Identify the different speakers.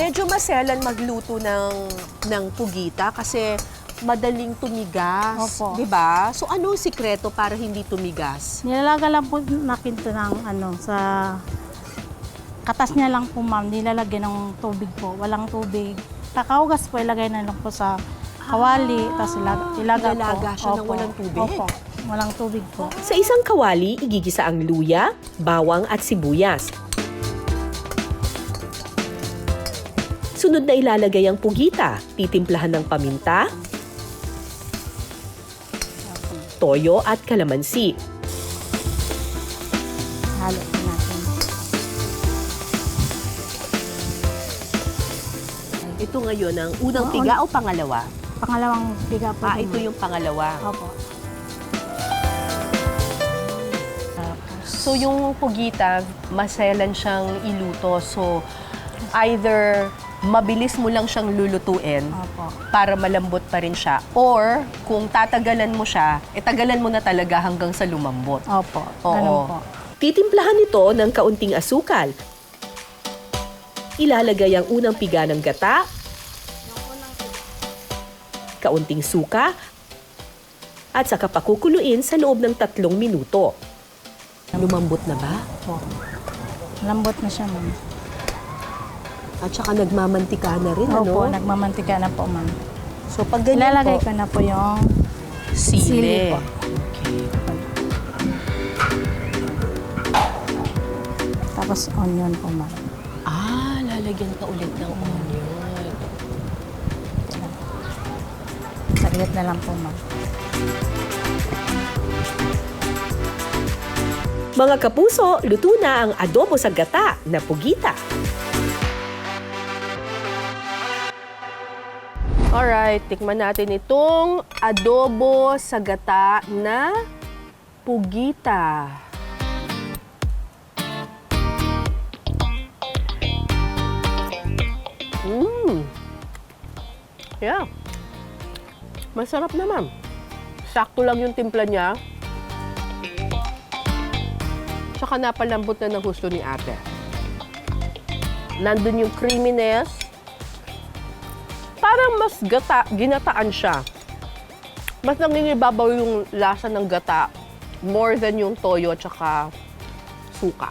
Speaker 1: Medyo maselan magluto ng pugita kasi madaling tumigas,
Speaker 2: Opo.
Speaker 1: 'di ba? So ano ang sikreto para hindi tumigas?
Speaker 2: Nilalaga lang po natin ito ng sa katas niya lang po, ma'am. Nilalagyan ng tubig po. Walang tubig. Kakaugas po, ilagay na lang po sa kawali. Tapos ilaga po.
Speaker 1: Ilalaga siya ng
Speaker 2: Opo.
Speaker 1: walang tubig?
Speaker 2: Opo. Walang tubig po.
Speaker 3: Sa isang kawali, igigisa ang luya, bawang at sibuyas. Sunod na ilalagay ang pugita, titimplahan ng paminta, toyo at kalamansi.
Speaker 2: Halo po natin.
Speaker 1: Ito ngayon ang unang piga o pangalawa?
Speaker 2: Pangalawang biga po.
Speaker 1: Ito yung pangalawa.
Speaker 2: Opo.
Speaker 1: So yung pugita, maselan siyang iluto. So either mabilis mo lang siyang lulutuin
Speaker 2: Opo.
Speaker 1: para malambot pa rin siya. Or kung tatagalan mo siya, tagalan mo na talaga hanggang sa lumambot.
Speaker 2: Opo.
Speaker 1: Oo.
Speaker 2: Ganun po.
Speaker 3: Titimplahan ito ng kaunting asukal. Ilalagay ang unang piga ng gata, kaunting suka, at saka pakukuluin sa loob ng 3 minuto. Lumambot na ba?
Speaker 2: Opo. Lambot na siya, ma'am.
Speaker 1: At saka nagmamantika na rin,
Speaker 2: Opo,
Speaker 1: ano?
Speaker 2: nagmamantika na po, ma'am.
Speaker 1: So pag ganyan
Speaker 2: Ilalagay
Speaker 1: po,
Speaker 2: ko na po yung
Speaker 1: sili.
Speaker 2: sili po.
Speaker 1: Okay.
Speaker 2: Tapos onion po, ma'am.
Speaker 1: Lalagyan ka ulit ng onion.
Speaker 2: Saglit na lang po, ma'am.
Speaker 3: Mga kapuso, luto na ang adobo sa gata na pugita.
Speaker 1: Alright, tikman natin itong adobo sa gata na pugita. Yeah. Masarap naman. Sakto lang yung timpla niya. Tsaka napalambot na ng gusto ni ate. Nandun yung creaminess. Parang mas ginataan siya. Mas nangingibabaw yung lasa ng gata more than yung toyo at saka suka.